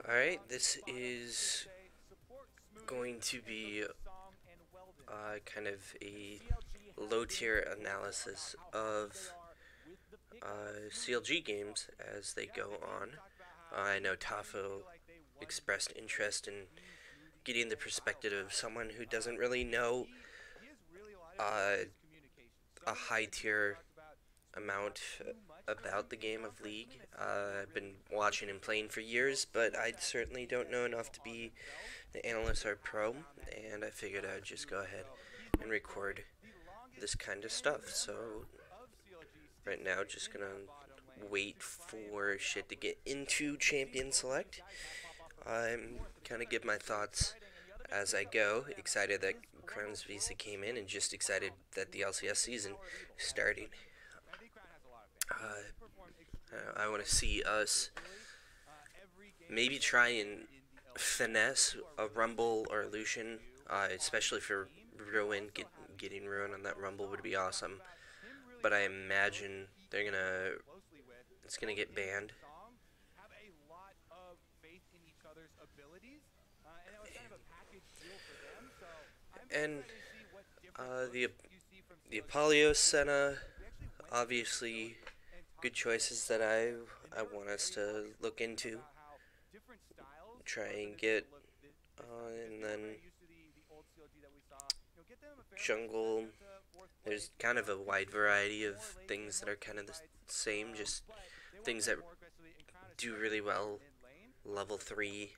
Alright, this is going to be kind of a low tier analysis of CLG games as they go on. I know Tafo expressed interest in getting the perspective of someone who doesn't really know a high tier amount about the game of League. I've been watching and playing for years, but I certainly don't know enough to be an analyst or pro, and I figured I'd just go ahead and record this kind of stuff. So right now, just gonna wait for shit to get into Champion Select. I'm kind of give my thoughts as I go. Excited that Crown's Visa came in, and just excited that the LCS season is starting. I want to see us maybe try and finesse a Rumble or Lucian, especially for Ruin. Getting Ruin on that Rumble would be awesome. But I imagine it's gonna get banned. And the Apollio Senna, obviously good choices that I want us to look into, try and get, and then jungle. There's kind of a wide variety of things that are kind of the same, just things that do really well. Level 3,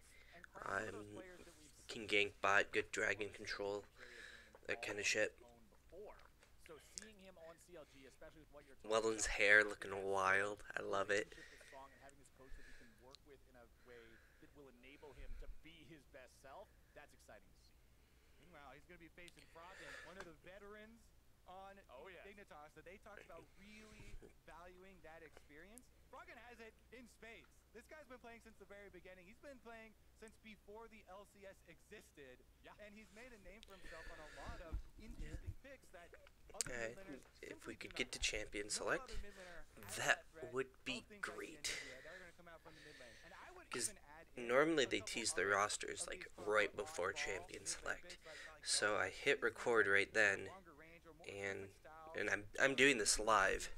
can gank bot, good dragon control, that kind of shit. Weldon's hair looking wild. I love it. Meanwhile, he's going to be facing Froggen, one of the veterans on Dignitas. So they talked about really valuing that experience. Froggen has it in spades. This guy's been playing since the very beginning. He's been playing since before the LCS existed, and he's made a name for himself on a lot of interesting picks that other midlaners if we could get to Champion Select, that would be great. Because normally they tease their rosters like right before Champion Select, so I hit record right then, and I'm doing this live.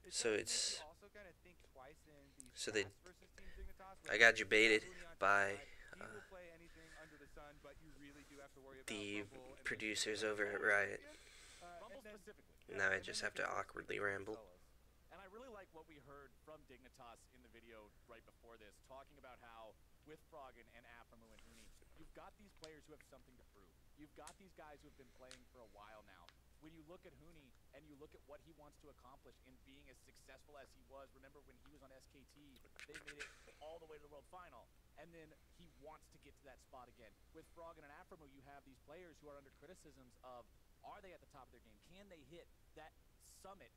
So I got debated by the producers over at Riot. Now I just have to awkwardly ramble. And I really like what we heard from Dignitas in the video right before this, talking about how with Froggen and Aphromoo and Uni, you've got these players who have something to prove. You've got these guys who have been playing for a while now. When you look at Huni and you look at what he wants to accomplish in being as successful as he was, remember when he was on SKT, they made it all the way to the World Final, and then he wants to get to that spot again. With Froggen and Aphromoo, you have these players who are under criticisms of, are they at the top of their game? Can they hit that summit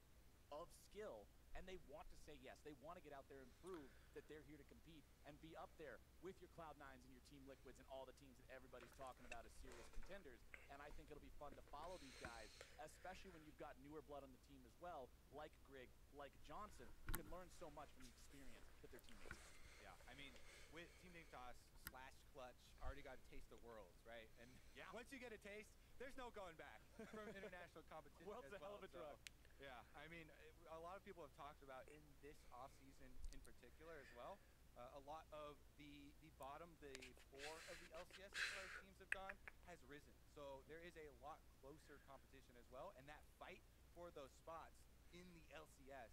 of skill? And they want to say yes. They want to get out there and prove that they're here to compete and be up there with your Cloud9s and your Team Liquids and all the teams that everybody's talking about as serious contenders. And I think it'll be fun to follow these guys, especially when you've got newer blood on the team as well, like Grig, like Johnson, who can learn so much from the experience that their teammates have. Yeah, I mean, with Team Dignitas / Clutch, already got a taste of Worlds, right? And once you get a taste, there's no going back from international competition. World's a hell of a drug. Yeah, I mean, a lot of people have talked about in this offseason in particular as well. A lot of the bottom, the 4 of the LCS as far as teams have gone, has risen. So there is a lot closer competition as well, and that fight for those spots in the LCS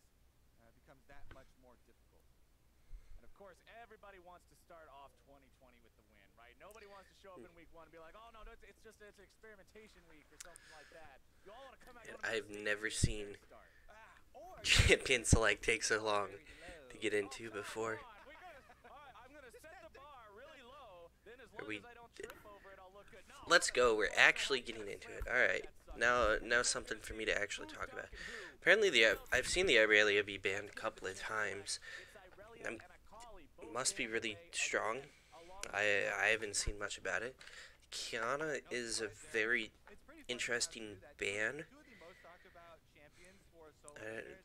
becomes that much more difficult. And of course, everybody wants to start off 2020 with the win, right? Nobody wants to show up in week 1 and be like, oh no, it's just an experimentation week or something like that. You all want to come out. I've never seen Champion Select take so long to get into before. I'm gonna set the bar really low. Then as long as I don't trip over it, I'll look good. No, let's go. We're actually getting into it. All right. Now something for me to actually talk about. Apparently I've seen the Irelia be banned a couple of times. Must be really strong. I haven't seen much about it. Kiana is a very interesting ban.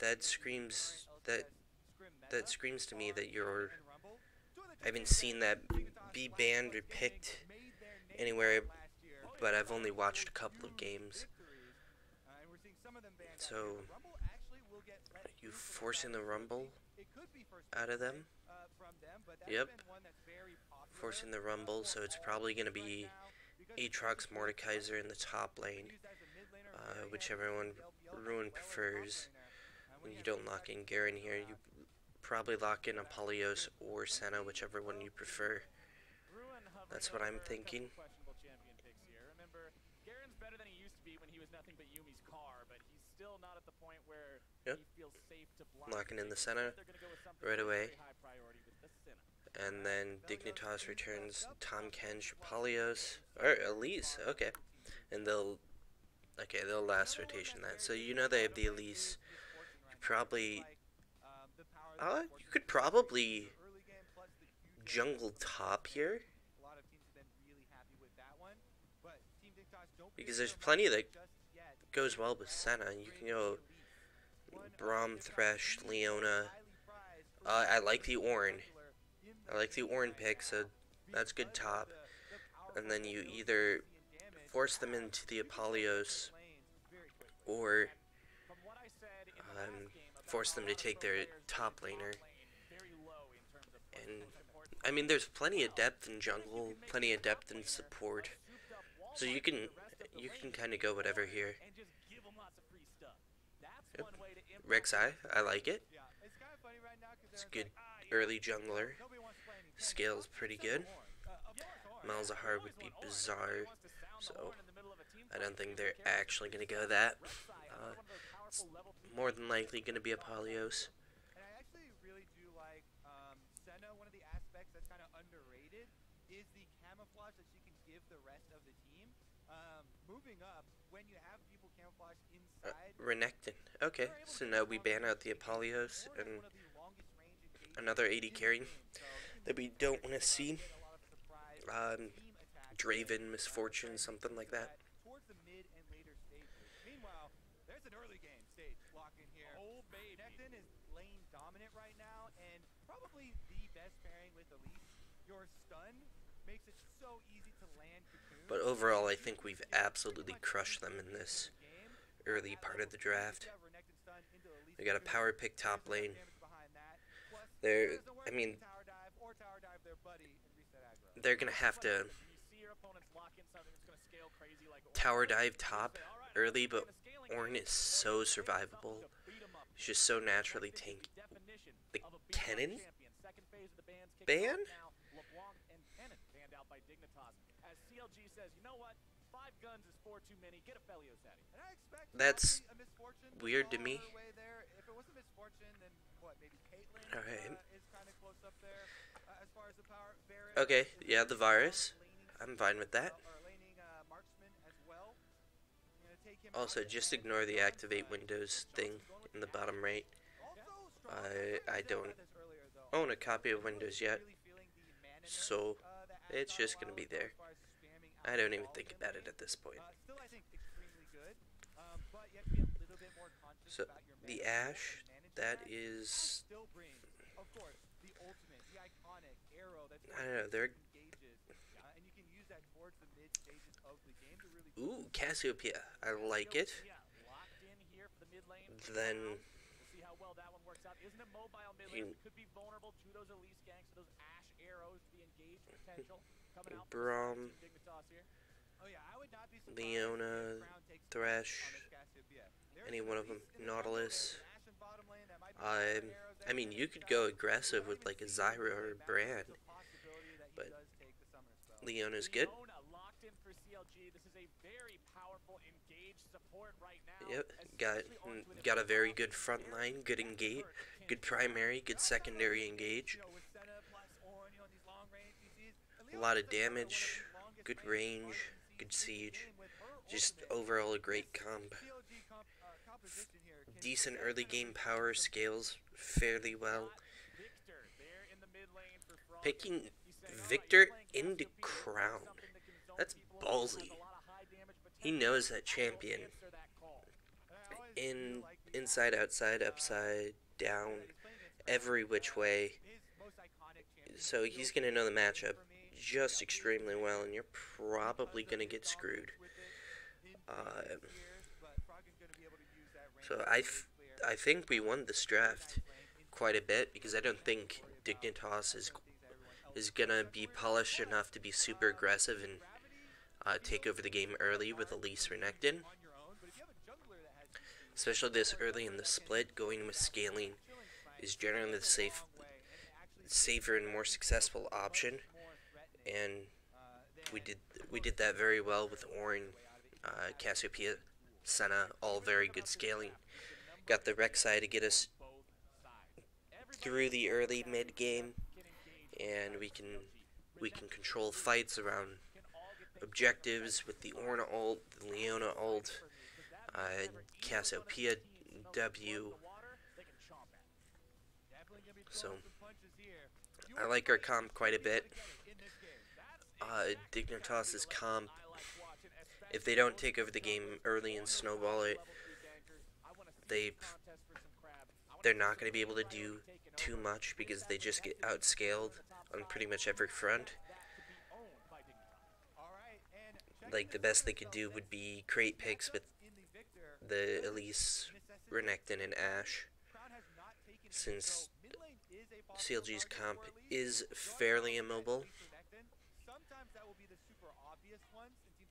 That screams that screams to me that you're. I haven't seen that be banned or picked anywhere, but I've only watched a couple of games. So, are you forcing the Rumble out of them? Yep, forcing the Rumble, so it's probably going to be Aatrox Mordekaiser in the top lane, whichever one Ruin prefers. When you don't lock in Garen here, you probably lock in Apollyon or Senna, whichever one you prefer. That's what I'm thinking. Questionable champion picks here. Remember, Garen's better than he used to be when he was nothing but Yumi's car, but he's still not at the point where Yep. he feels safe to block. Locking in the Senna right away. And then Dignitas returns Tom Kench, Apollyon, or Elise, okay. And they'll last rotation that. So you know they have the Elise. You could probably jungle top here. Because there's plenty that goes well with Senna. You can go Braum, Thresh, Leona. I like the Ornn. I like the Ornn pick, so that's good top. And then you either force them into the Apollyon or force them to take their top laner. And I mean, there's plenty of depth in jungle, plenty of depth in support, so you can kind of go whatever here. Yep. Rek'Sai, I like it. It's a good early jungler. Scale's pretty good. Malzahar would be bizarre, so I don't think they're actually going to go that. It's more than likely going to be Apollyon. And I actually really do like Senna. One of the aspects that's kind of underrated is the camouflage that she can give the rest of the team. Moving up, when you have people camouflage inside... Renekton. Okay, so now we ban out the Apollyon and another 80 carry that we don't want to see. Draven, Misfortune, something like that. Towards the mid and later stages. Meanwhile, there's an early game stage lock in here. Oh, baby. Renekton is lane dominant right now, and probably the best pairing with Elise. Your stun makes it so easy to land Cocoon. But overall, I think we've absolutely crushed them in this early part of the draft. We got a power pick top lane. I mean, they're going to have to tower dive top early, but Ornn is so survivable. He's just so naturally tanky. The Kennen ban? As CLG says, you know what? 5 guns is 4 too many. Get a Felios at him. That's weird to me. If it wasn't misfortune, then what? Maybe Caitlyn is kind of close up there as far as the power. Okay, yeah, the virus. I'm fine with that. Also, just ignore the activate windows thing in the bottom right. I don't own a copy of Windows yet, so it's just going to be there. I don't even think about it at this point. So, the Ashe, that is... I don't know, they're... Ooh, Cassiopeia. I like it. Then... Braum, Leona, Thresh, any one of them, Nautilus. I mean, you could go aggressive with like a Zyra or a Brand, but Leona's good. Yep, got a very good front line, good engage, good primary, good secondary engage. A lot of damage, good range, good siege. Just overall a great comp. Decent early game power, scales fairly well. Picking Victor into Crown. That's ballsy. He knows that champion in inside, outside, upside, down, every which way. So he's going to know the matchup just extremely well, and you're probably going to get screwed. So I think we won this draft quite a bit because I don't think Dignitas is going to be polished enough to be super aggressive and take over the game early with Elise Renekton. Especially this early in the split, going with scaling is generally the safer and more successful option, and we did that very well with Orin, Cassiopeia, Senna, all very good scaling. Got the Rek'Sai to get us through the early mid game, and we can control fights around objectives with the Ornn ult, the Leona ult, Cassiopeia W. So I like our comp quite a bit. Dignitas's comp, if they don't take over the game early and snowball it, they're not going to be able to do too much because they just get outscaled on pretty much every front. Like, the best they could do would be create picks with the Elise, Renekton, and Ashe, since CLG's comp is fairly immobile,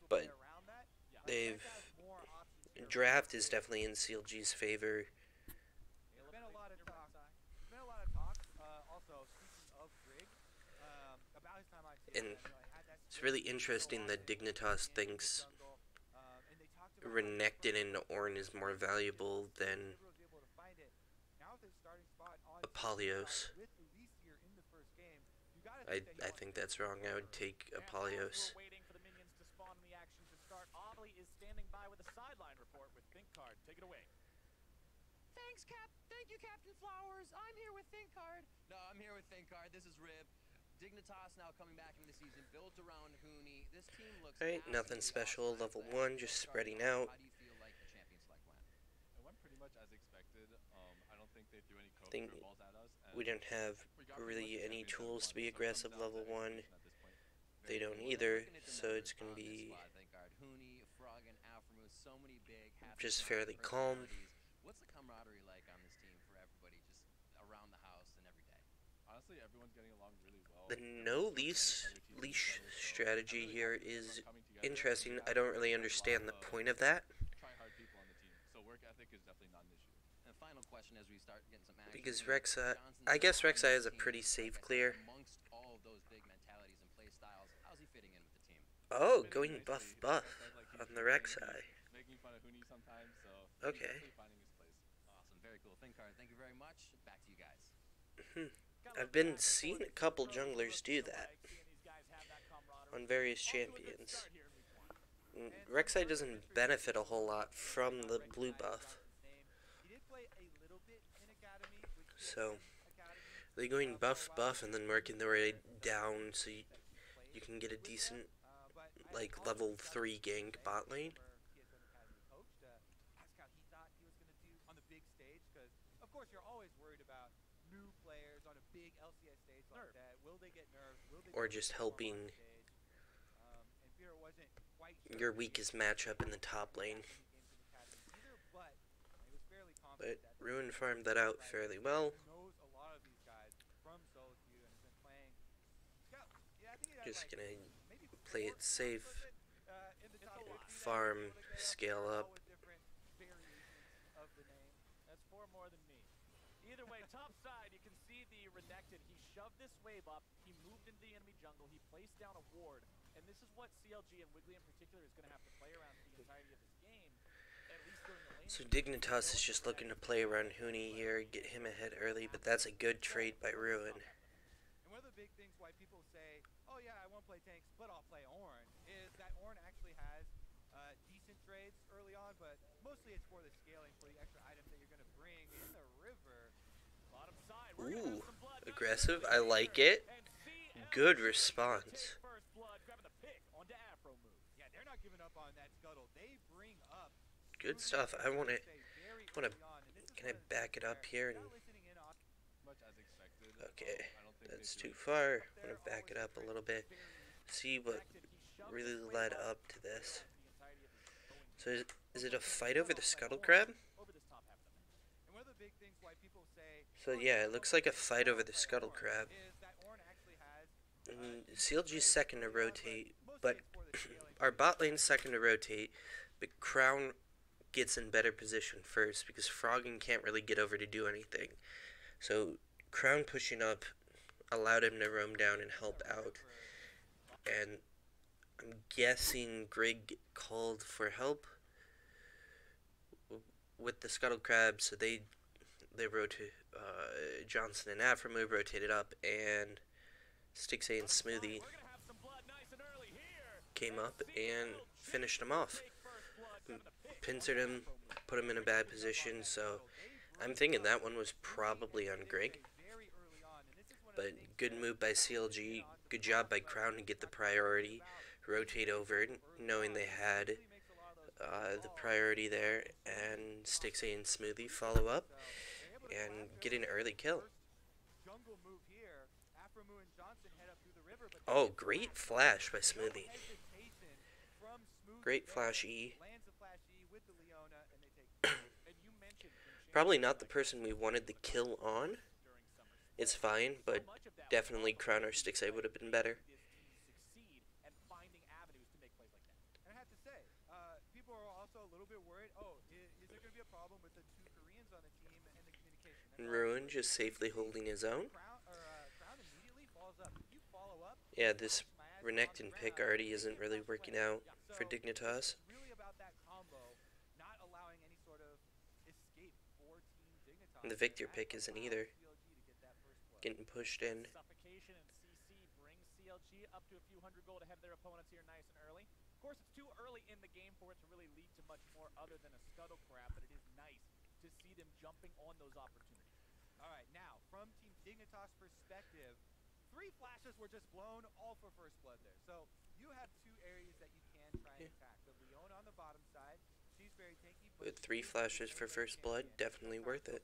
but draft is definitely in CLG's favor. And it's really interesting that Dignitas thinks Renekton and Ornn is more valuable than Apollyon. I think that's wrong. I would take Apollyon. Thank you, Captain Flowers. I'm here with ThinkCard. No, I'm here with ThinkCard. This is Rib. Dignitas now coming back into the season, built around Huni. This team looks Alright, nothing special. Level 1, just spreading out. How do you feel like the champion select went? It went pretty much as expected. I don't think they threw any curveballs at us. We don't have really any tools to be aggressive level 1. They don't either, so it's going to be just fairly calm. What's the camaraderie like on this team for everybody, just around the house and every day? Honestly, everyone's getting along really well. The no-leash strategy here is interesting. I don't really understand the point of that. Try-hard people on the team, so work ethic is definitely not an issue. And final question as we start getting some action. Because Rek'Sai, I guess Rek'Sai is a pretty safe clear. Amongst all of those big mentalities and play styles, how's he fitting in with the team? Oh, going buff on the Rek'Sai. Making fun of Huni sometimes, so okay. Finding his place. Awesome, very cool. ThinkCard, thank you very much. Back to you guys. I've been seeing a couple junglers do that on various champions. Rek'Sai doesn't benefit a whole lot from the blue buff. So they're going buff and then working their way down so you can get a decent, like, level 3 gank bot lane. Or just helping your weakest matchup in the top lane. But Ruin farmed that out fairly well. Just gonna play it safe, farm, scale up. That's 4 more than me. Either way, top side, you can see the Renekton. He shoved this wave up, he moved into the enemy jungle, he placed down a ward, and this is what CLG and Wiggly in particular is going to have to play around for the entirety of this game, at least during the lane. So Dignitas is just looking to play around Huni here, get him ahead early, but that's a good trade by Ruin. And one of the big things why people say, oh yeah, I won't play tanks, but I'll play Ornn, is that Ornn actually has decent trades early on, but mostly it's for the scaling, for the extra items that you're going to bring in the river. Bottom side, ooh, aggressive, I like it. Good response. Yeah, they're not giving up on that scuttle. They bring up good stuff. I want Wanna, early on, and this is can I one of the back things it up where here? And not listening in on Much as expected. okay, I don't think that's they do too anything far. up Wanna there, back always it a up a threat, little bit. very See what effective. He shoved really the sway led bug up to pretty this. much the entirety of his throwing So game. is it a Looks like fight he's over the gonna scuttle play crab? over this top half of the map. And one of the big things why people say, So oh, yeah, you're it looks focusing like a on fight over Skull the play scuttle Ornn, crab. is that Ornn actually has And decent CLG's plays second to early on, rotate, mostly but it's for the scaling our phase. bot lane's second to rotate, but Crown gets in better position first because Froggen can't really get over to do anything. So Crown pushing up allowed him to roam down and help out. And I'm guessing Grig called for help with the scuttle crab, so they rotate. Johnson and Aframu rotated up, and Stixay and Smoothie came up and finished him off. Pincered him, put him in a bad position, so I'm thinking that one was probably on Grig. But good move by CLG, good job by Crown to get the priority, rotate over, knowing they had the priority there, and Stixay and Smoothie follow up and get an early kill. Oh, great flash by Smoothie. Great flash E. Probably not the person we wanted the kill on. It's fine, but definitely Crown or Stixay would have been better. And I have to say, people are also a little bit worried, oh, is there going to be a problem with the two Koreans on the team and the communication? And Ruin just safely holding his own. Crown immediately follows up. If you follow up, Yeah, this Renekton pick already isn't really working out for Dignitas. It's really about that combo, not allowing any sort of escape for Team Dignitas. And the Victor pick isn't either. Getting pushed in. Suffocation and CC brings CLG up to a few hundred gold ahead of their opponents here nice and early. Of course, it's too early in the game for it to really lead to much more other than a scuttle crab, but it is nice to see them jumping on those opportunities. All right, now, from Team Dignitas' perspective, 3 flashes were just blown, all for first blood there. So you have 2 areas that you can try and attack. The Leona on the bottom side, she's very tanky. With 3 flashes for first blood, definitely worth it.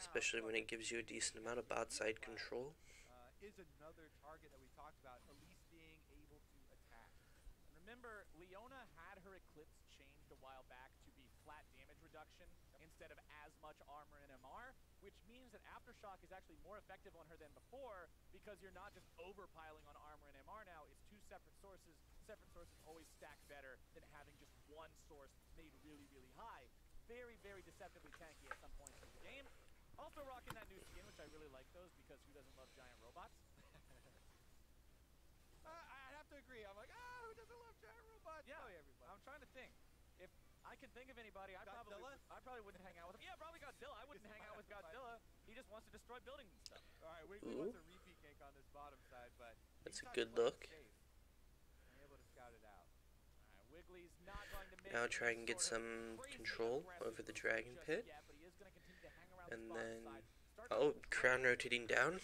Especially when it gives you a decent amount of bot side control. Is another target that we talked about, at least being able to attack. And remember, Leona had her Eclipse changed a while back to be flat damage reduction instead of as much armor and MR, which means that Aftershock is actually more effective on her than before because you're not just overpiling on armor and MR now, it's 2 separate sources. Separate sources always stack better than having just one source made really, really high. Very, very deceptively tanky at some points in the game. Also rocking that new skin, which I really like those because who doesn't love giant robots? I'd have to agree. I'm like, who doesn't love giant robots? Yeah, Probably everybody. I'm trying to think. If I can think of anybody, I probably wouldn't hang out with him. Yeah, probably Godzilla. I wouldn't hang out with Godzilla. He just wants to destroy buildings and stuff. All right, Wiggly wants a repeat gank on this bottom side, but that's a good look. I'm able to scout it out. All right, Wiggly's not going to miss. Now try and get some control over the Dragon Pit. And then, oh, Crown rotating down.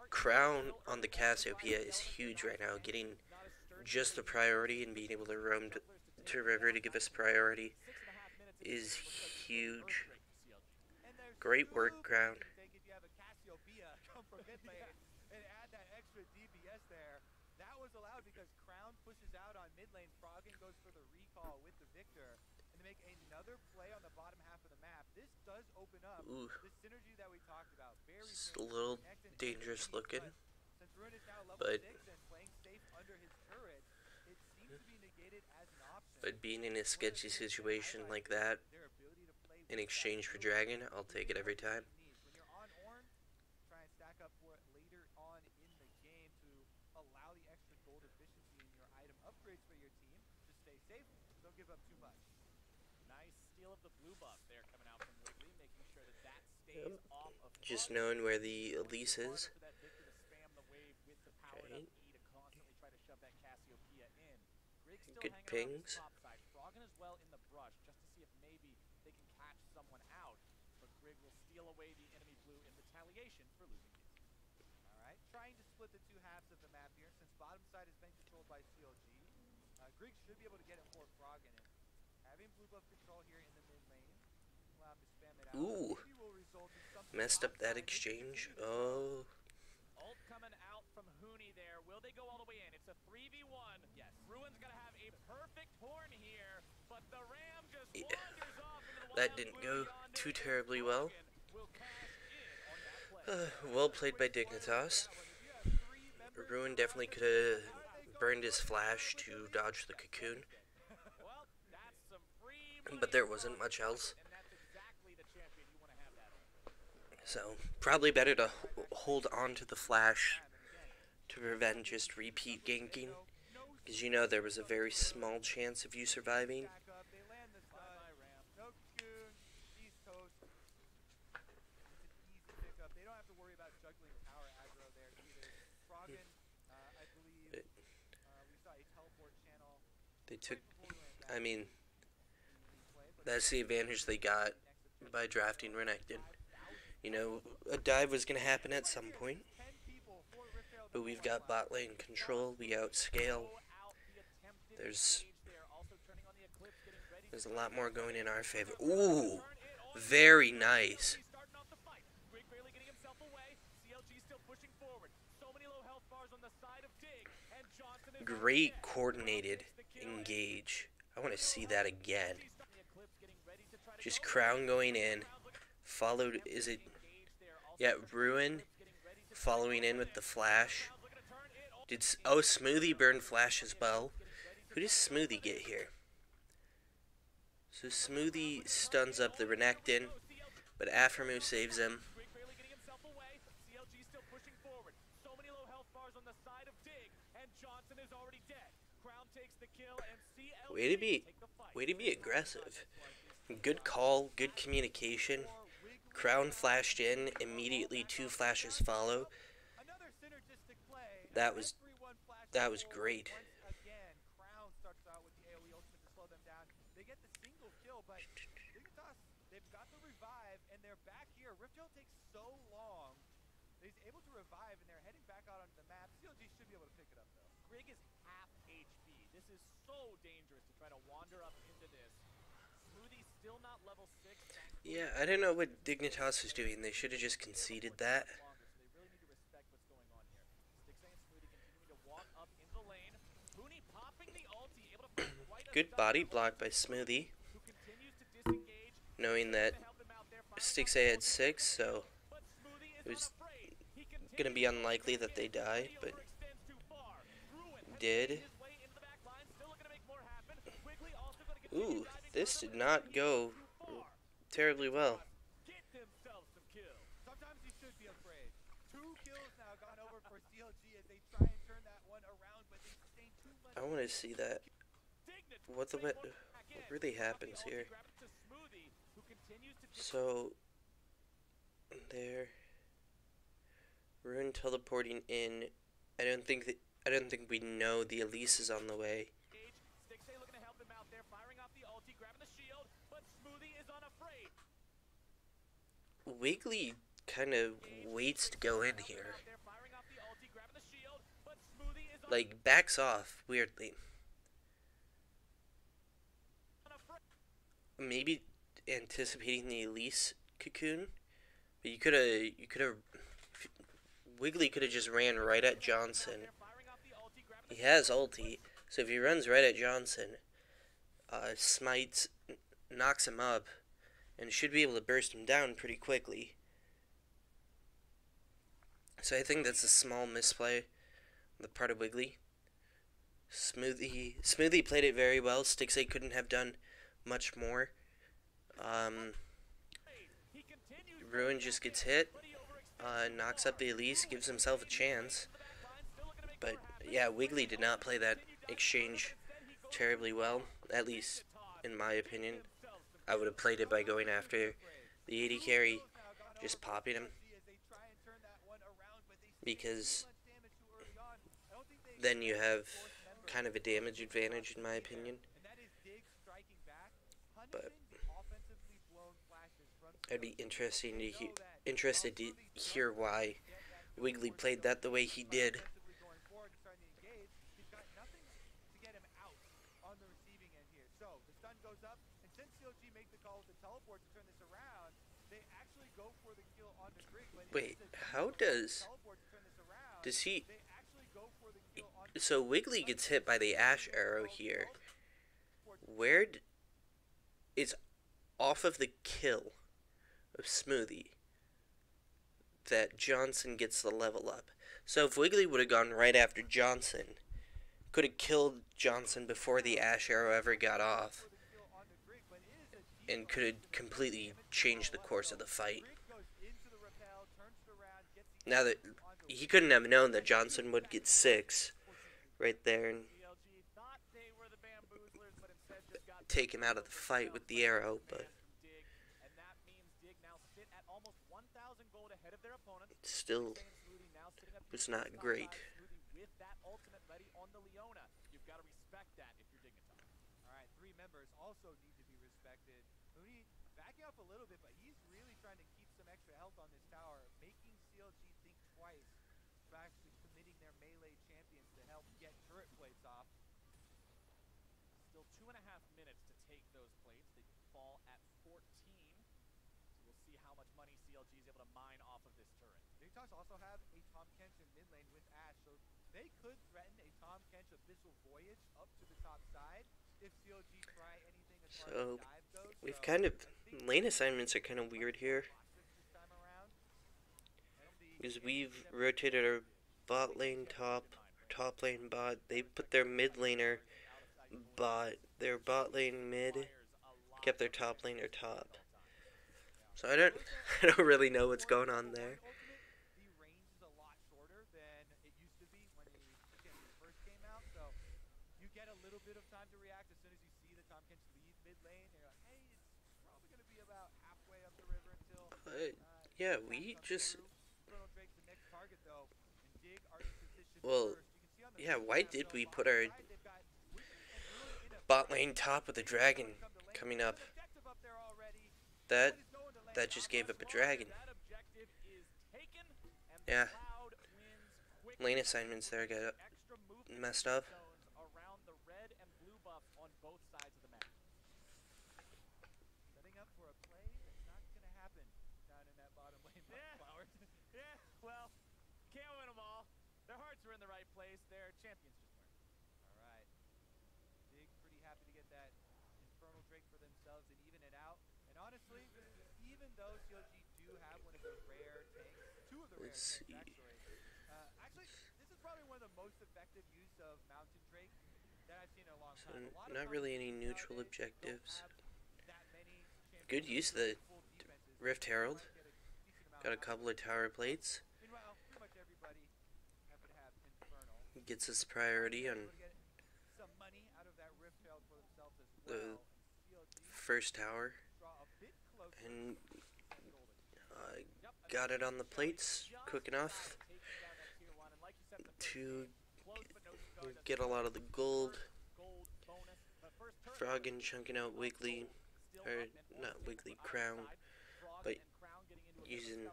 Crown on the Cassiopeia is huge right now, getting just the priority and being able to roam to river to give us priority is huge. Great work, Crown. If you have a Cassiopeia come from mid lane and add that extra DPS there, that was allowed because Crown pushes out on mid lane. Froggen goes for the recall with the Victor, and to make another play on the bottom half of the map. This does open up the synergy that we talked about. Very just a little dangerous looking, since Ruin is now level but 6 and playing safe under his turret, it seems to be negated as an option. But being in a sketchy situation like that, in exchange for Dragon, I'll take it every time. When you're on Ornn, try and stack up for it later on in the game to allow the extra gold efficiency in your item upgrades for your team. Just stay safe, don't give up too much. Nice steal of the blue buff there coming out from Wiggly, making sure that that stays off of just knowing where the Elise is. Okay. Good pings. Froggen as well in the brush, just to see if maybe they can catch someone out. But Grig will steal away the enemy blue in retaliation for losing it. Alright, trying to split the 2 halves of the map here, since bottom side has been controlled by CLG. Griggs should be able to get it for Froggen, and having blue buff control here in the mid lane, allow him to spam it out. Ooh. Maybe will result in something Messed up that outside. exchange. Oh. Ult coming out from Huni there. Will they go all the way in? It's a 3v1. Yes. Ruin's gonna have a perfect horn here, but the Ram just wanders off into the That wild didn't blue go yonder. too terribly well. Will cash in on that play. Well played by Dignitas. Ruin definitely could have burned his flash to dodge the cocoon, Well, that's some free but there wasn't much else. and that's exactly the champion you want to have that on. So, probably better to hold on to the flash to prevent just repeat ganking, because you know there was a very small chance of you surviving. Back up. They land the stun. No cocoon. East coast. It's an easy pickup. They don't have to worry about juggling tower aggro there either. Froggen, I believe, we saw a teleport channel. They took, Before we went back I mean, to the play, but that's the advantage they got by drafting Renekton. You know, a dive was going to happen at some point, 10 people for Riftdale. but we've got bot lane control, we outscale. There's a lot more going in our favor. Ooh, very nice. Starting off the fight. Greg barely getting himself away. CLG still pushing forward. So many low health bars on the side of Dig, and Johnson is Great coordinated engage. I want to see that again. Just Crown going in, followed, is it, yeah, Ruin following in with the flash. Oh, Smoothie burned flash as well. Who does Smoothie get here? So Smoothie stuns up the Renekton, but Aphromoo saves him. Greg barely getting himself away. CLG still pushing forward. So many low health bars on the side of Dig, and Johnson is already dead. Crown takes the kill, and CLG take the fight. Way to be aggressive. Good call, good communication. Crown flashed in, immediately 2 flashes follow. Another synergistic play. That was Everyone flashes great. forward once again. Crown starts out with the AoE ultimate to slow them down. They get the single kill, but Dignitas, they've got the revive, and they're back here. Riftdale takes so long. He's able to revive, and they're heading back out onto the map. CLG should be able to pick it up, though. Greg is half HP. This is so dangerous to try to wander up into this. Smoothie still not level 6. Yeah, I don't know what Dignitas is doing. They should have just conceded that. So they really need to respect what's going on here. Stixay and Smoothie continuing to walk up in the lane. Huni popping the ulti, able to find quite a Good stun body on block by Smoothie, who continues to disengage. knowing that To help him out there, firing Stixay off had 6, so but Smoothie is it was unafraid. He going to be continues unlikely that they die, to but overextends too far. Ruin has did. made his way into the back line, still looking to make more happen. Quickly also going to continue Ooh, diving this further, did but not he's go too far. terribly well. Get themselves some kills. Sometimes you should be afraid. 2 kills now gone over for CLG as they try and turn that one around, but they sustain too much. I want to see that. What really happens here? So, there. Ruin teleporting in. I don't think we know the Elise is on the way. Stixay looking to help him out there, firing off the ulti, grabbing the shield, but Smoothie is unafraid. Wiggly kind of waits to go in here. Firing off the ulti, grabbing the shield, but Smoothie is Like, backs off weirdly. unafraid. Maybe anticipating the Elise cocoon, but you could have. Wiggly could have just ran right at Johnson. Firing off the ulti, grabbing He has ulti, so if he runs right at Johnson, smites, knocks him up, and should be able to burst him down pretty quickly. So I think that's a small misplay on the part of Wiggly. Smoothie played it very well. Stixay couldn't have done much more. He continues Ruin just gets hit, knocks up the Elise, gives himself a chance. But yeah, Wiggly did not play that exchange terribly well, at least in my opinion. I would have played it by going after the AD carry, just popping him, because then you have kind of a damage advantage in my opinion. But I'd be interested to hear why Wiggly played that the way he did. they actually go for the kill on the Drake, but it Wait, is a how decent amount of does... teleport to turn this around. Does he... They actually go for the kill on the So Wiggly gets hit by the Ash arrow here. Where... It's off of the kill of Smoothie that Johnson gets the level up. So if Wiggly would have gone right after Johnson, could have killed Johnson before the Ash arrow ever got off, and could have completely changed the course of the fight. Now that he couldn't have known that Johnson would get 6 right there and take him out of the fight with the arrow, but it still was not great. Alright, 3 members also need to be respected. Mooney backing up a little bit, but he's really trying to keep some extra health on this tower, making CLG think twice about actually committing their melee champions to help get turret plates off. Still 2.5 minutes to take those plates. They fall at 14. So we'll see how much money CLG is able to mine off of this turret. Dignitas also have a Tahm Kench in mid lane with Ash, so they could threaten a Tahm Kench Abyssal Voyage up to the top side if CLG try anything as far as dive goes. We've kind of... Lane assignments are kind of weird here, because we've rotated our bot lane top, top lane bot. They put their mid laner bot, their bot lane mid, kept their top laner top. So I don't really know what's going on there. The range is a lot shorter than it used to be when the champion first came out, so you get a little bit of time to react as soon as you see the Tahm Kench leave mid lane. You're like, hey, it's probably going to be about halfway up the river until yeah, we just... Infernal Drake's the next target, though, and Dig are in position Well, first. You can see on the yeah, why did we put our side, they've got Wiggly and Rooney in a bot lane top with a dragon coming up? objective up there already. That just gave up a dragon. That objective is taken, and Yeah. Cloud wins quickly. Lane assignments there got Extra movement messed up. zones around the red and blue buffs on both sides of the map. Setting up for a play that's not going to happen down in that bottom lane by Yeah. Flowers. Yeah, well, can't win them all. Their hearts are in the right place. Their champions just weren't. All right. Dig pretty happy to get that Infernal Drake for themselves and even it out. And honestly, even though CLG do have one of the rare tanks, 2 of the rare Let's tanks see. actually, this is probably one of the most effective use of Mountain Drake that I've seen in a long So time. A lot of not really any Mountain neutral Drakes nowadays objectives. don't have that many Good champions use of the with full defenses. Rift Herald. Get a decent amount Got a out. couple of tower plates. Meanwhile, pretty much everybody happy to have Infernal. Gets us priority on Able to get some money out of that Rift Herald for themselves as the well. CLG first tower. draw a bit closer And golden. got it on the plates quick enough to get a lot of the gold. Froggen chunking out Wiggly, or not Wiggly, Crown, but using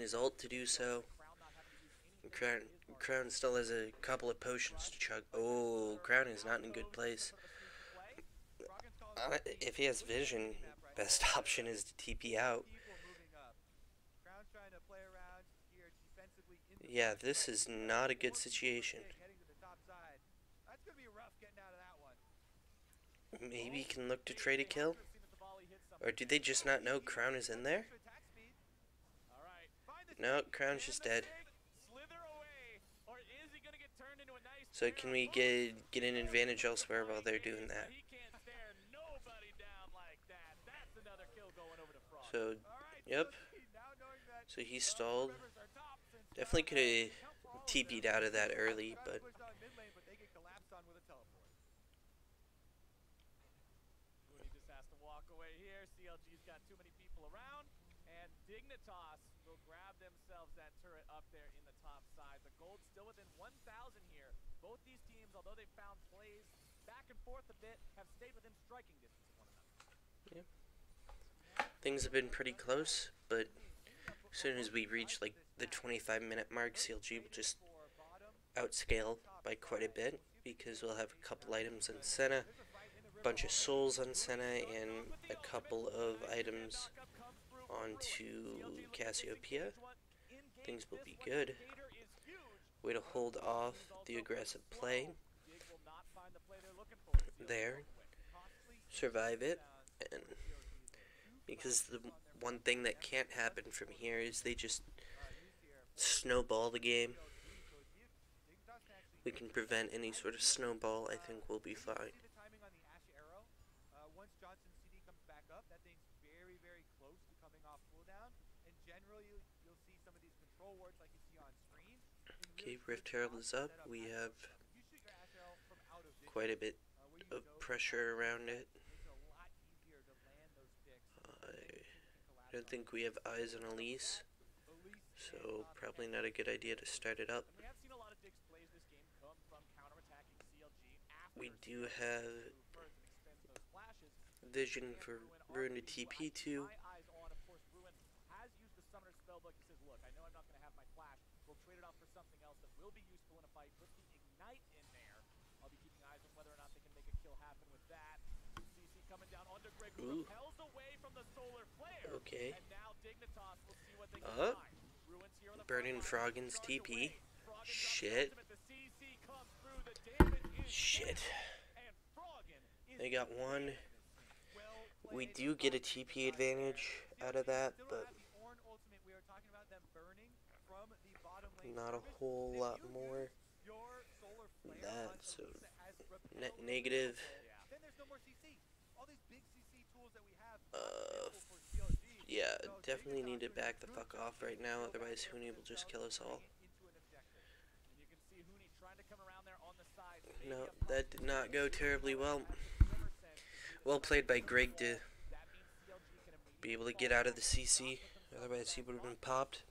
his ult to do so. And Crown still has a couple of potions to chug. Oh, Crown is not in a good place. If he has vision, best option is to TP out. Yeah, this is not a good situation. Maybe he can look to trade a kill? Or do they just not know Crown is in there? No, Crown's just dead. So can we get an advantage elsewhere while they're doing that? So, yep. So he stalled. Definitely could have TP'd out of that early, but Just has to walk away here. CLG's got too many people around, and Dignitas will grab themselves that turret up there in the top side. The gold's still within 1,000 here. Both these teams, although they've found plays back and forth a bit, have stayed within striking distance of one another. yeah. Things have been pretty close, but as soon as we reach like the 25-minute mark, CLG will just outscale by quite a bit because we'll have a couple items in Senna, bunch of souls on Senna and a couple of items onto Cassiopeia. Things will be good. Way to hold off the aggressive play. There. Survive it. And because the one thing that can't happen from here is they just snowball the game. We can prevent any sort of snowball. I think we'll be fine. Once Johnson's CD comes back up, that thing's very, very close to coming off cooldown. And generally, you'll see some of these control wards like you see on screen. Okay, Rift Herald is up. We have quite a bit of pressure around it. I don't think we have eyes on Elise, so probably not a good idea to start it up. We do have vision for Ruin to TP to. We'll trade it off for something else that will be useful in a fight. Puts the Ignite in there. I'll be keeping eyes on whether or not they can make a kill happen with that. CC coming down onto Greg, who repels away from the solar flare. Okay. And now Dignitas will see what they can find. Ruins here on the Burning Froggen's TP. Shit. Shit. They got one. We do get a TP advantage out of that, but not a whole lot more than that, so negative. Yeah, definitely need to back the fuck off right now, otherwise Huni will just kill us all. No, that did not go terribly well. Well played by Greg to be able to get out of the CC, otherwise he would have been popped.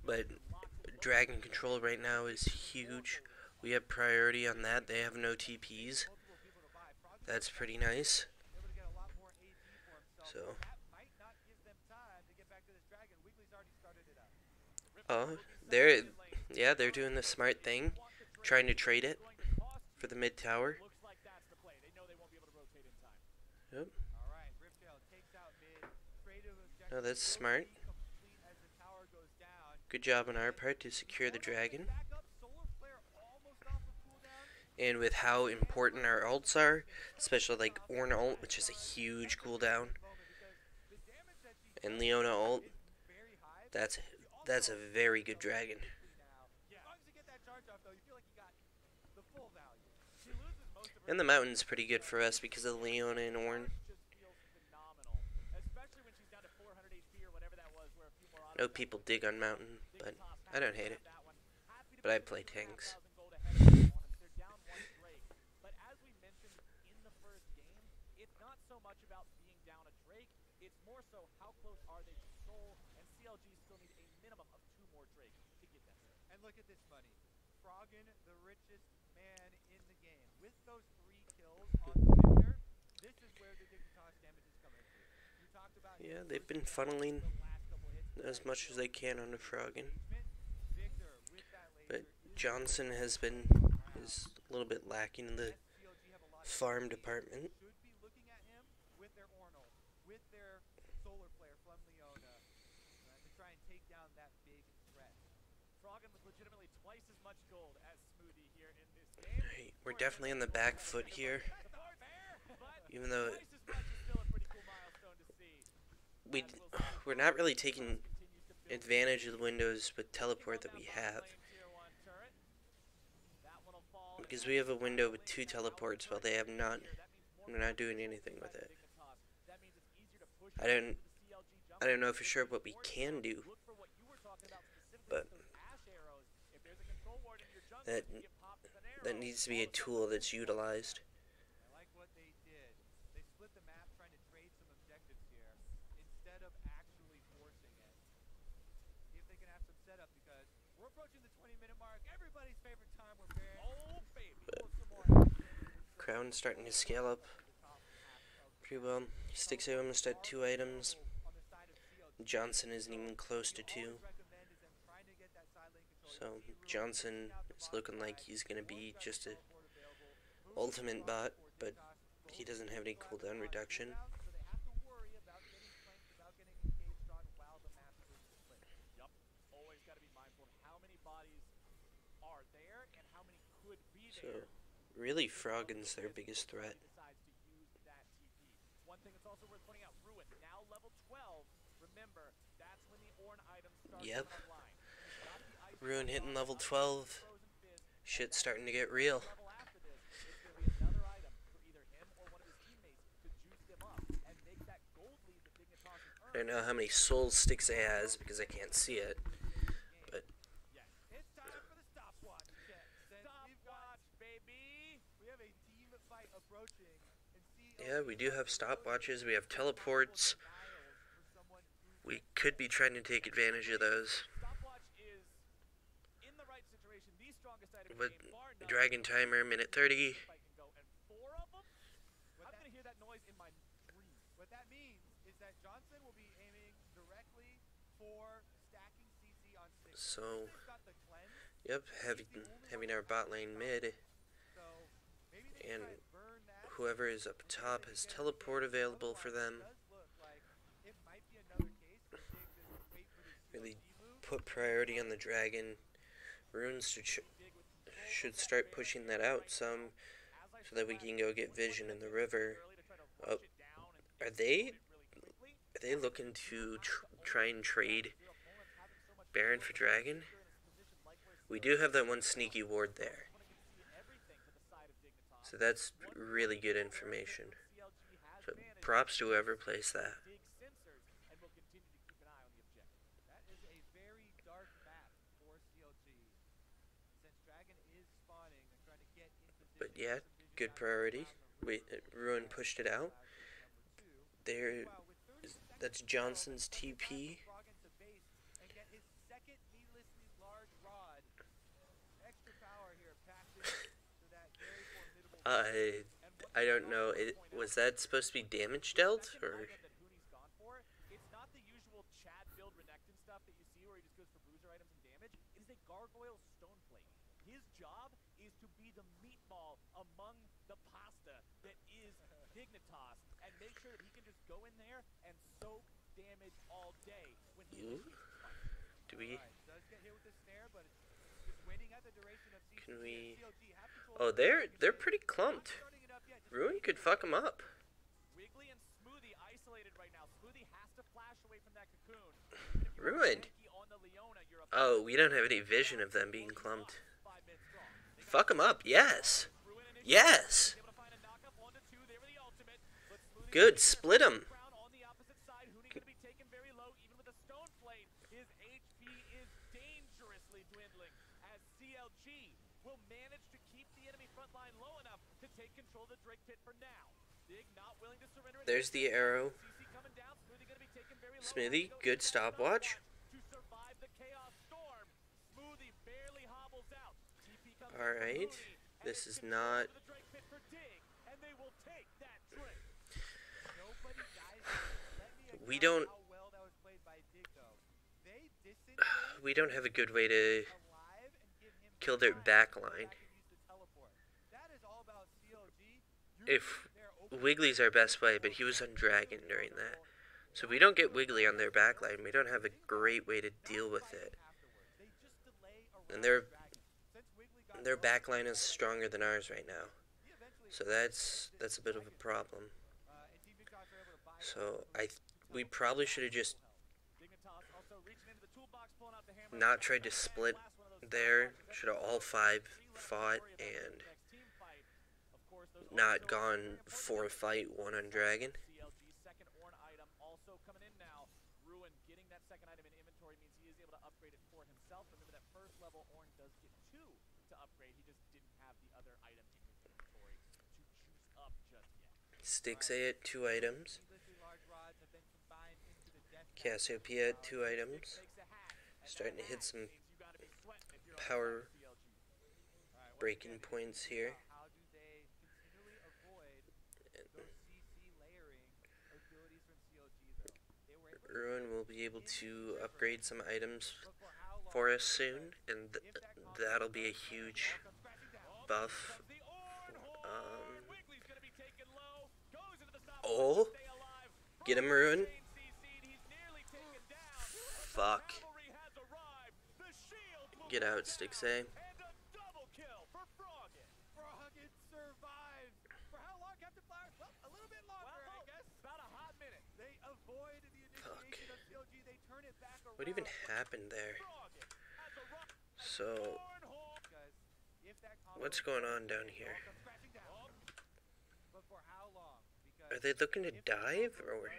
But Dragon Control right now is huge. We have priority on that. They have no TPs. That's pretty nice. So. They're doing the smart thing. Trying to trade it for the mid tower. Yep. No, that's smart. Good job on our part to secure the dragon. And with how important our ults are, especially like Ornn ult, which is a huge cooldown, and Leona ult, that's a very good dragon. And the mountain's pretty good for us because of Leona and Ornn. I know people dig on mountain, but I don't hate it. But I play tanks. Much about being down a Drake, it's more so how close are they to Soul, and CLG still need a minimum of 2 more Drakes to get them there. And look at this money. Froggen, the richest man in the game. With those 3 kills on the Victor, this is where the Dignitas damage is coming through. You talked about they've been funneling as much as they can on the Froggen. But Johnson is a little bit lacking in the farm department. With their solar flare from Leona to try and take down that big threat. Froggen with legitimately twice as much gold as Smoothie here in this game. Right, we're definitely on the back foot here. Even though we're not really taking advantage of the windows with teleport that we have. Because we have a window with 2 teleports while they have none. We're not doing anything with it. I don't know for sure what we can do, but that needs to be a tool that's utilized. I like what they did. They split the map trying to trade some objectives here instead of actually forcing it. See if they can have some setup because we're approaching the 20-minute mark. Everybody's favorite time we're bearing. Oh baby! Crown's starting to scale up pretty well. Sticks almost at 2 items. Johnson isn't even close to 2. So Johnson It's looking like he's gonna be just a ultimate bot, but he doesn't have any cooldown reduction. So they have to worry about getting flanked without getting engaged on while the map is split. Yep. Always got to be mindful of how many bodies are there and how many could be So, there. really, Froggen's their biggest threat. Decides to use that TP. One thing that's also worth pointing out, Ruin, now level 12. Remember, that's when the Ornn item starts Yep. online. Ruin hitting level 12. Shit's starting to get real. Level after this, it's going to be another item for either him or one of his teammates to juice them up and make that gold lead that Dignitas has earned. I don't know how many soul sticks it has because I can't see it. But Yes, it's time for the stopwatch check. Stopwatch, baby! We have a team fight approaching. yeah, we do have stopwatches. We have teleports. We could be trying to take advantage of those. Stopwatch is, in the right situation, the strongest item in With the game, bar none. Dragon Timer, minute 30. Fight can go, and 4 of them? I'm going to hear that noise in my dreams. What that means is that Johnson will be aiming directly for stacking CC on 6. So, They've got the cleanse, yep, having our bot lane mid, so maybe they and try and burn that. whoever is up top has teleport available for them. It does look like it might be another case where Dig just wait for the Really CLG move. put priority on the dragon. Runes should start pushing that out some, so that we can go get vision in the river. Oh, are they looking to try and trade Baron for dragon? We do have that one sneaky ward there, so that's really good information. So props to whoever placed that. That is a very dark map for CLG. Since Dragon is spawning and trying to get in position. But yeah, good priority. Ruin pushed it out. There, that's Johnson's TP. And get his second needlessly large rod. Extra power here packed into that very formidable. I don't know. Was that supposed to be damage dealt, or? It's not the usual Chad build Renekton stuff that you see where he just goes for bruiser items and damage. It is a gargoyle stoneplate. His job is to be the meatball among the pasta that is Dignitas and make sure that he can just go in there and soak damage all day when he Do we? Does get hit with the snare, but it's just waiting at the duration of CC. Can we? CLG have control. Oh, they're pretty clumped. Starting it up yet. Just Ruin could fuck him up. Wiggly and Smoothie isolated right now. Smoothie has to flash away from that cocoon. Ruined. On the Leona, you're a Oh, we don't have any vision of them being clumped. Fuck him up. Yes. Yes. Good. Split him. On the opposite side, Huni going to be taken very low, even with a stone plate. His HP is dangerously dwindling as CLG will manage to keep the enemy front line low enough to take control of the Drake pit for now. Dig not willing to surrender. There's the arrow. CC coming down. Smoothie going to be taken very low. Smoothie, good stopwatch. To survive the chaos storm. Smoothie barely hobbles out. TP comes All right. This is not. the Drake pit for Dig, and they will take that Drake. Nobody dies. Let me We don't. how well that was played by Dig though. They disengage We don't have a good way to alive and give him kill their time back to line. use the teleport. That is all about CLG. If Wiggly's our best play, but he was on Dragon during that. So if we don't get Wiggly on their back line, we don't have a great way to deal with it. They just delay And around Dragon. Since Wiggly got their going, back line is stronger than ours right now. he eventually So that's a bit of a problem. and Team Victory were able to buy So we probably should have just Dignitas also reaching into the toolbox, pulling out the hammer. not tried to split there. Should have all 5 fought and not gone for a fight, 1 on Dragon. CLG's second Ornn item also coming in now. Ruin getting that second item in inventory means he is able to upgrade it for himself. Remember that first level Ornn does get 2 to upgrade. He just didn't have the other item in his inventory to juice up just yet. Stixay at 2 items. needlessly large rods have been combined into the death Cassiopeia at 2 items. Starting to hit some power breaking points here. How do they continually avoid those CC layering abilities from CLG though? They were able to Ruin will be able to upgrade some items look for how long for us soon, and that'll be a huge buff. Oh, get him, Ruin. Fuck. Get out, Stixay. Froggen survives. For how long, Captain Flowers? Well, a little bit longer, I guess. About a hot minute. They avoid the initiation of CLG. They turn it back around. What even happened there? So, what's going on down here? Are they looking to dive, or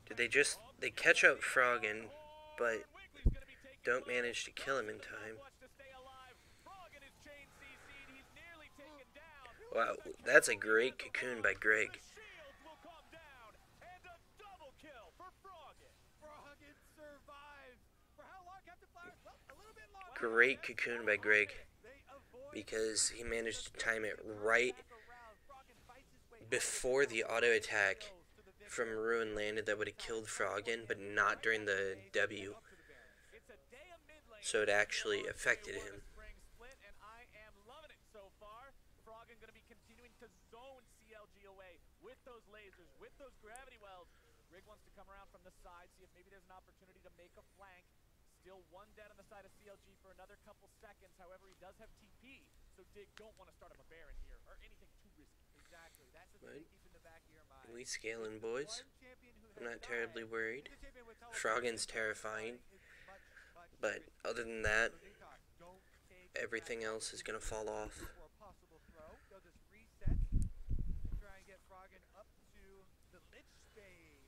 did they just, they catch up Froggen, but don't manage to kill him in time? Wow, that's a great cocoon by Greg. Great cocoon by Greg, because he managed to time it right before the auto attack from Ruin landed that would have killed Froggen, but not during the W. So it actually affected him. Froggen going to be continuing to zone CLG away with those lasers, with those gravity wells. Rig wants to come around from the side, see if maybe there's an opportunity to make a flank. Still one dead on the side of CLG for another couple seconds. However, he does have TP, so Dig don't want to start up a Baron here or anything too risky. Exactly. That's the thing to keep in the back of your mind. We scaling, boys. I'm not terribly worried. Froggen's terrifying, but other than that, everything else is gonna fall off.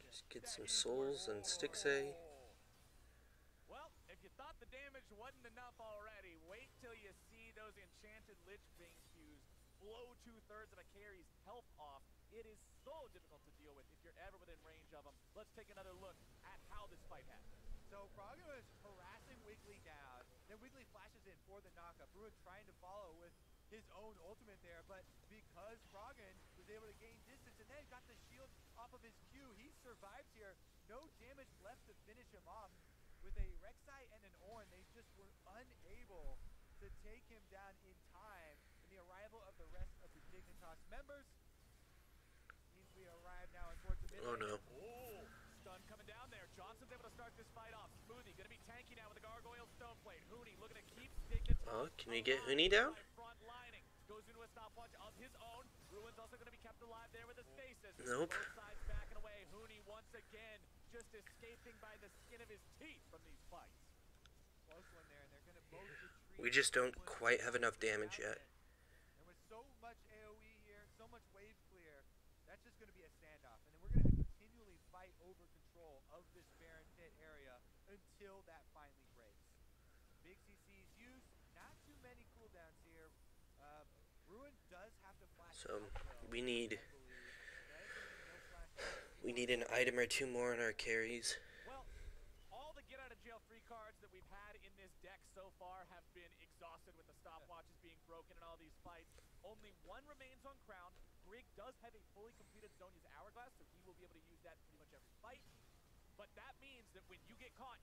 Just get some souls and Stixay. Well, if you thought the damage wasn't enough already, wait till you see those enchanted Lich Bane Qs blow 2/3 of a carry's health off. It is so difficult to deal with if you're ever within range of them. Let's take another look at how this fight happened. So Froggen was harassing Wiggly down, then Wiggly flashes in for the knockup. Ruin trying to follow with his own ultimate there, but because Froggen was able to gain distance and then got the shield off of his Q, he survives here. No damage left to finish him off. With a Rek'Sai and an Ornn, they just were unable to take him down in time. And the arrival of the rest of the Dignitas members means we arrive now towards the middle. Oh no. Oh, stun coming down there. Johnson's able to start this fight off. Smoothie gonna be tanky now with the Gargoyle Stoneblade. Hooney looking to keep Dignitas. Oh, can we get Hooney down? Front lining. Goes into a stopwatch of his own. Ruin's also gonna be kept alive there with a stasis. Nope. Both sides backing away. Hooney once again just escaping by the skin of his teeth from these fights. Close one there, and they're gonna both retreat. We just don't quite have enough damage yet. And with so much AoE here, so much wave clear, that's just gonna be a standoff. And then we're gonna continually fight over control of this Baron Pit area until that finally breaks. Big CC's used, not too many cooldowns here. Ruin does have to flash. So we need an item or two more on our carries. Well, all the get out of jail free cards that we've had in this deck so far have been exhausted with the stopwatches being broken in all these fights. Only one remains on Crown. Brig does have a fully completed Zhonya's Hourglass, so he will be able to use that pretty much every fight. But that means that when you get caught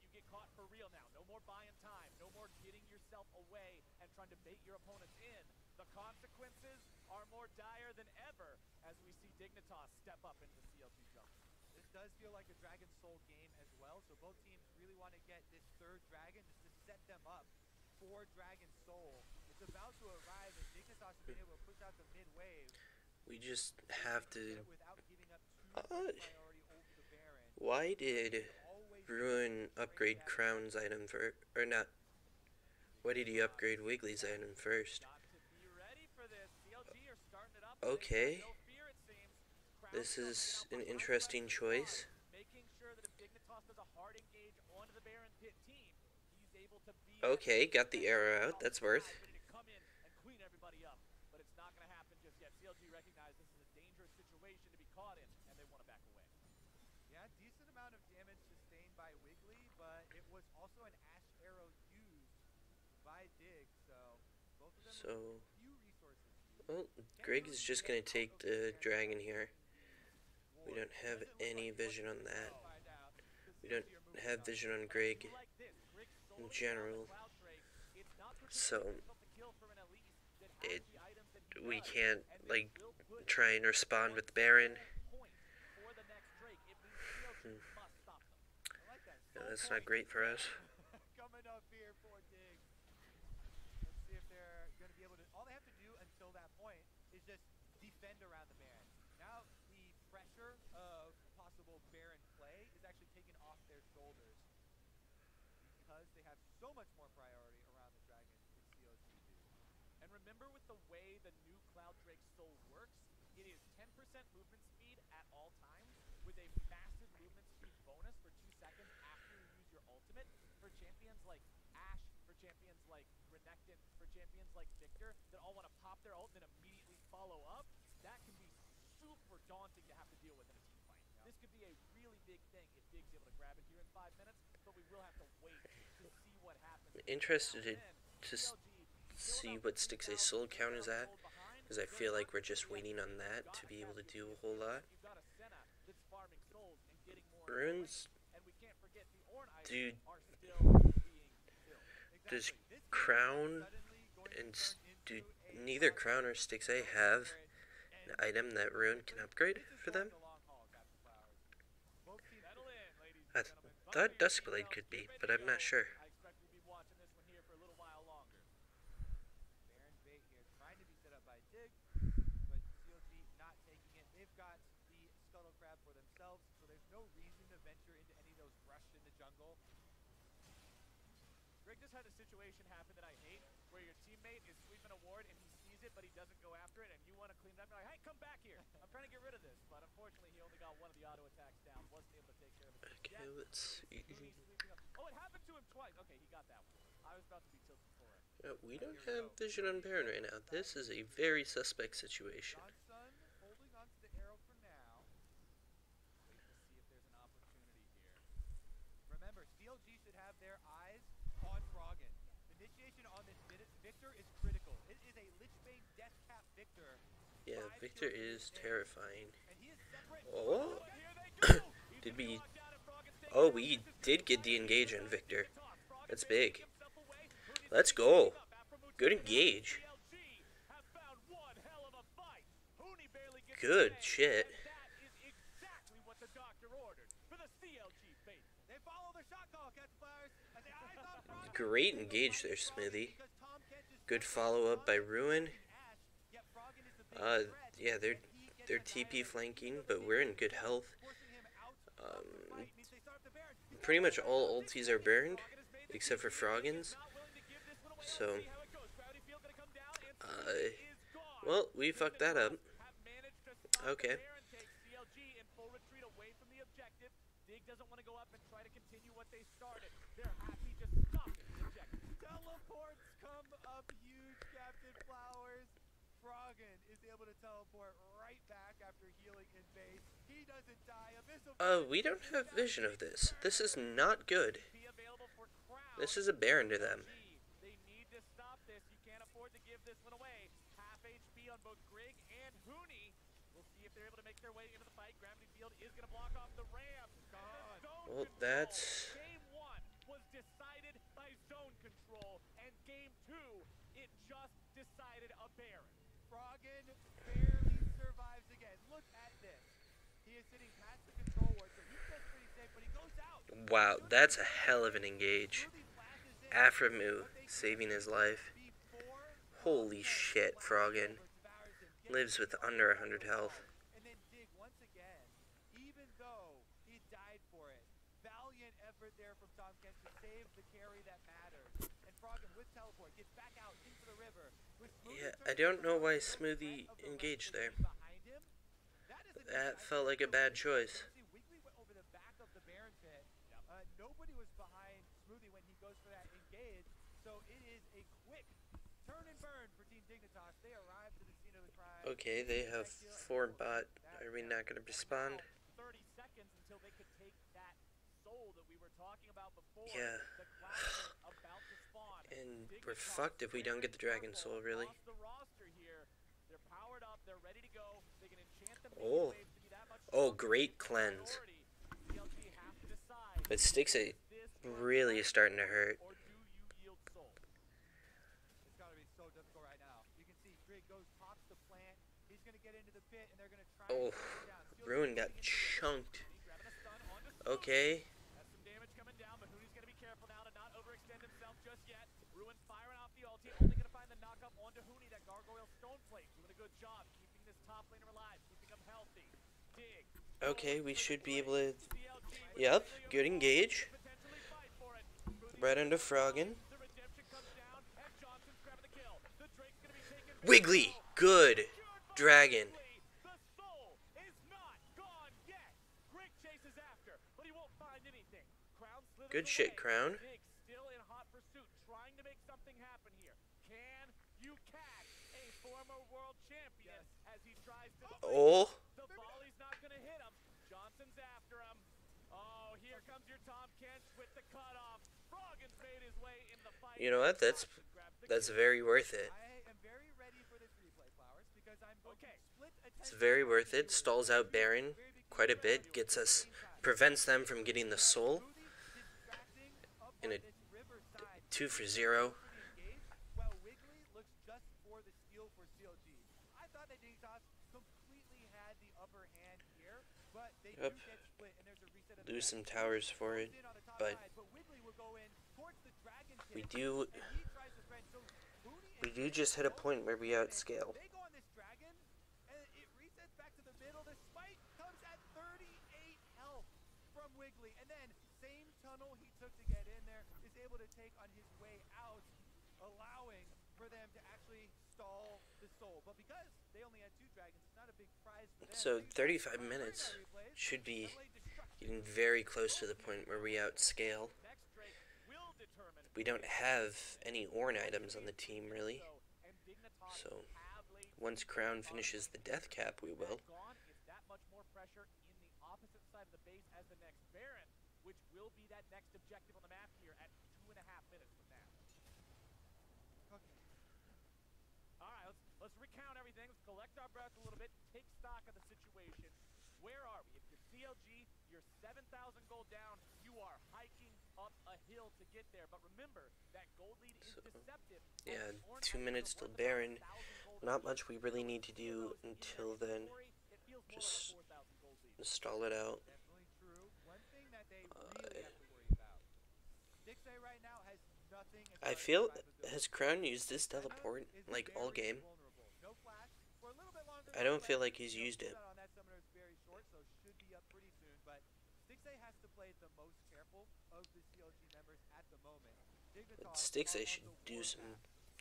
for real now. No more buying time, no more getting yourself away and trying to bait your opponents in. The consequences are more dire than ever as we see Dignitas step up into the CLG jungle. This does feel like a Dragon Soul game as well, so both teams really want to get this third dragon just to set them up for Dragon Soul. It's about to arrive, and Dignitas has been able to push out the mid-wave. We just have to... Without giving up too much priority over the Baron. Why did Ruin upgrade Crown's item for... or not... Why did he upgrade Wiggly's item first? Okay. This is an interesting choice. Okay, got the arrow out. That's worth. CLG recognize this is a dangerous situation to be caught in, and they want to back away. Yeah, decent amount of damage sustained by Wiggly, but it was also an Ash Arrow used by Dig, so both of them have few resources. Well, Greg is just going to take the dragon here. We don't have any vision on that. We don't have vision on Greg in general. So pick up the kill from an Elise that has it the items that he we does, can't and this like will put try and Drake respond on with Baron. stall point for the next Drake. It means CLG must stop them. I like that. Yeah, Stall that's not point. great for us. Coming up here for Diggs. Let's see if they're going to be able to. All they have to do until that point is just defend around the Baron. Now the pressure of possible Baron play is actually taken off their shoulders because they have so much more priority around the dragon than CLG do. And remember, with the way the new Cloud Drake Soul works, it is 10% movement speed at all times, with a massive movement speed bonus for 2 seconds after you use your ultimate. For champions like Ashe, for champions like Renekton, for champions like Victor, that all want to pop their ult and then immediately follow up, that can be super daunting to have to deal with in a team fight. This could be a really big thing if Diggs able to grab it here in 5 minutes, but we will have to wait to see what happens. Interested to see what Sticks a soul count is at, because I feel like we're just waiting on that to be able to do a whole lot. Runes, dude, does Crown and dude, neither Crown or Sticks A have an item that Rune can upgrade for them? I thought Duskblade could be, but I'm not sure. I expect we'll be watching this one here for a little while longer. Baron bait here, trying to be set up by Diggs, but CLG not taking it. They've got the Scuttle Crab for themselves, so there's no reason to venture into any of those rush in the jungle. Greg just had a situation happen that I hate, where your teammate is sweeping a ward and he sees it, but he doesn't go after it, and you want to clean it up. You're like, hey, come back here. I'm trying to get rid of this. But unfortunately, he only got one of the auto attacks down. Wasn't able to take care of it. Okay, let's see. Oh, it happened to him twice. Okay, he got that one. I was about to be tilted for it. We don't have vision on Baron right now. This is a very suspect situation. Johnson holding onto the arrow for now. Wait to see if there's an opportunity here. Remember, CLG should have their eyes on Froggen. Initiation on this Victor is critical. It is a Lichbane Death Cap Victor. Yeah, Victor is terrifying. And he is separate. Oh, did we? Oh, we did get the engage on Victor. That's big. Let's go. Good engage. Good shit. They follow the shot call, Catch Flowers. And the eyes on Froggen. Great engage there, Smithy. Good follow up by Ruin. Yeah, they're TP flanking, but we're in good health. Pretty much all ultis are burned, except for Froggen's. So, well, we fucked that up. Okay. Dig doesn't want to go up and try to continue what they started. They're happy just stopping the objective. Teleports come up huge, Captain Flowers. Froggen is able to teleport right back after healing in base. He doesn't die. We don't have vision of this. This is not good. This is a Baron to them. They need to stop this. You can't afford to give this one away. Half HP on both Grig and Huni. We'll see if they're able to make their way into the fight. Gravity Field is going to block off the ramp. Well, that's... Game 1 was decided by zone control, and Game 2, it just decided a Baron. Froggen barely survives again. Look at this. He is sitting past the control ward, so he feels pretty safe, but he goes out. Wow, that's a hell of an engage. Aframu saving his life. Holy shit, Froggen. Lives with under 100 health. And then Dig once again, even though he died for it. Valiant effort there from Tahm Kench to save the carry that mattered. And Froggen with teleport gets back out into the river. Yeah, I don't know why Smoothie engaged there. That felt like a bad choice. Wiggly went over the back of the Baron pit. Nobody was behind Smoothie when he goes for that engage. So it is a quick turn and burn for Team Dignitas. They arrive to the scene of the crime. Okay, they have 4 bot. Are we not going to respond? 30 seconds until they could take that soul that we were talking about before. Yeah. The Cloud about to spawn. And we're fucked if we don't get the Dragon Soul, really. Off the roster here. They're powered up. They're ready to go. They can enchant them. Oh, great cleanse. But Sticks really is starting to hurt. fit, and they're going to try Oh, and take him down. Ruin got chunked. Grabbing a stun onto Okay. That's some damage coming down, but Hooney's going to be careful now to not overextend himself just yet. Ruin firing off the ulti, only going to find the knock-up onto Hooney. That Gargoyle Stone Plate doing a good job keeping this top laner alive, keeping him healthy. Dig. Okay, we should be able to... CLG Yep, good engage. potentially fight for it. Right under Froggen. The redemption comes down, and Johnson's grabbing the kill. The Drake's going to be taken. Wiggly! Good! Dragon. The soul is not gone yet. Greg chases after, but he won't find anything. Crown slithers Good shit, away. Crown. Dig still in hot pursuit, trying to make something happen here. Can you catch a former world champion as he tries to... Oh, The volley's not going to hit him. Johnson's after him. Oh, here comes your Tom Kench with the cutoff. Froggen's made his way in the fight. you know what? That's very worth it. I am very ready for this replay, Flowers, because I'm going to split It's attention very worth it. Stalls out Baron quite a bit. Gets us... Prevents them from getting the soul. In a 2 for 0. While Wiggly looks just for the steal for CLG. I thought that Dignitas completely had the upper hand here, but they do Yep. get split, and there's a reset of the Lose deck. some towers for it. In on the top But side, Wiggly will go in towards the dragon we pit, do... and he tries to threaten. So Booney and We do just hit a point where we outscale. they go on this dragon, and it resets back to the middle. The spike comes at 38 health from Wiggly, and then same tunnel he took to get in there is able to take on his way out, allowing for them to actually stall the soul. But because they only had 2 dragons, it's not a big prize for them. So 35 minutes should be getting very close to the point where we outscale. Next Drake will determine We don't have any Ornn items on the team, really. and Dignitas So have laid once Crown finishes the death cap, we will. gone. It's that much more pressure in the opposite side of the base as the next Baron, which will be that next objective on the map here at 2.5 minutes from now. Okay. All right, let's recount everything. Let's collect our breath a little bit, take stock of the situation. Where are we? If you're CLG, you're 7,000 gold down. You are hiking up a hill to get there. But remember, that gold lead is deceptive. Yeah, 2 minutes till Baron. Not much we really need to do until then. Just stall it out. Definitely true. One thing that they really have to worry about. Dixie right now has nothing. as I far as feel... survivability. Has Crown used this teleport, Is like, all very game? vulnerable. No flash for a little bit longer I than don't feel planned. like he's used it. Cooldown on that summoner is very short, so should be up pretty soon. But Stixay has to play the most careful of the CLG members at the moment. Dignitas Stixay are on should the do warpath. some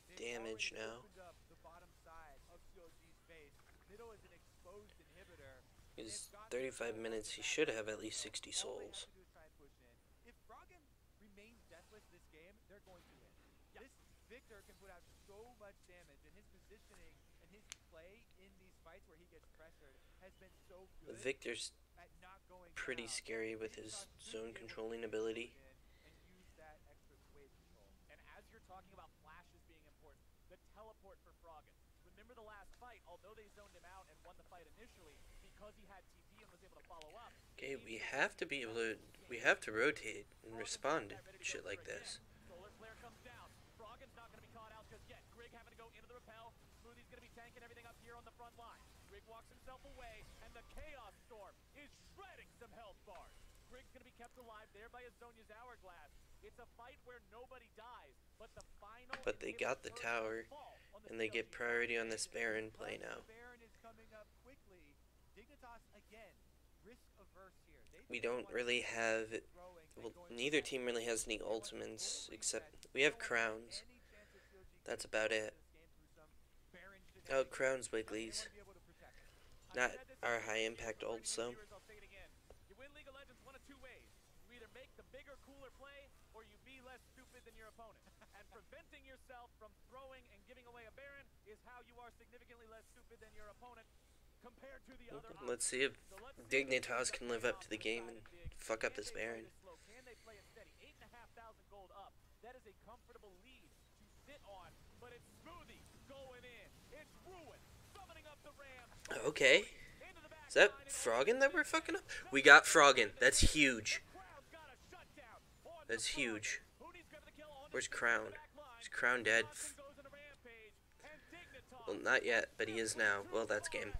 They've damage already now. opened up the bottom side of CLG's base. Middle is an exposed inhibitor. His 35 minutes, he should have at least 60 souls. All they have to do is try and push in. If Froggen remains deathless this game, they're going to win. This Victor can put out so much damage, and his positioning and his play in these fights where he gets pressured has been so good Victor's at not going pretty down. scary with his zone controlling ability. And use that extra wave control. And as you're talking about flashes being important, the teleport for Froggen. Remember the last fight, although they zoned him out and won the fight initially, because he had TP and was able to follow up. Okay, we have to be able to... We have to rotate and respond to shit like this. Solar Flare comes down. Froggen's not going to be caught out just yet. Grig having to go into the repel. Smoothie's going to be tanking everything up here on the front line. Grig walks himself away, and the Chaos Storm is shredding some health bars. Grig's going to be kept alive there by Azonia's Hourglass. It's a fight where nobody dies, but the final... But they got the tower, and they get priority on this Baron play now. The Baron is coming up quickly. Dignitas again, risk averse here. They We don't really have... Well, neither team really has any ultimates, except... We have Crowns. That's about it. Oh, Crowns Wigglies. Not our high impact ults, though. I'll say it again. You win League of Legends one of 2 ways. You either make the bigger, cooler play, or you be less stupid than your opponent. And preventing yourself from throwing and giving away a Baron is how you are significantly less stupid than your opponent compared to the other Let's see if Dignitas can live up to the game and fuck up this Baron. Can they play it steady? 8,500 gold up. That is a comfortable lead to sit on, but it's Smoothie going in. It's Ruin summoning up the Ram. Okay. Is that Froggen that we're fucking up? We got Froggen. That's huge. That's huge. Where's Crown? Is Crown dead? Well, not yet, but he is now. Well, that's game.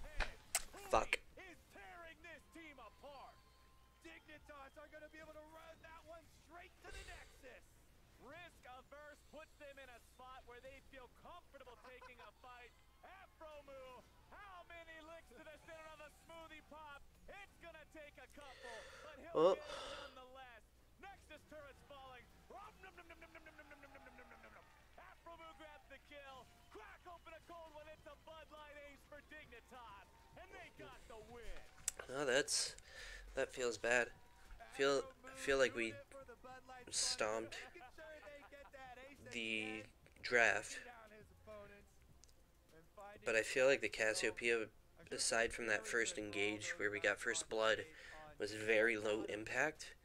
Fuck. is tearing this team apart. Dignitas are going to be able to run that one straight to the Nexus. Risk averse puts them in a spot where they feel comfortable taking a fight. Afromu, how many licks to the center of a smoothie pop? It's gonna take a couple, but he'll Oh. get it nonetheless. Nexus turret's falling. Afromu grabs the kill. Crack open a cold one. It's a Bud Light ace for Dignitas, and they got the win. Oh, that feels bad. Feel like we stomped the draft, but I feel like the Cassiopeia, aside from that first engage where we got first blood, was very low impact.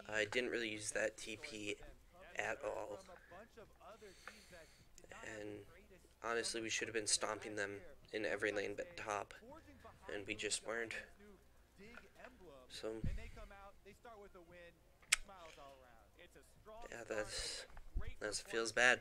I didn't really use that TP at all, and honestly we should have been stomping them in every lane but top, and we just weren't. So yeah, that feels bad.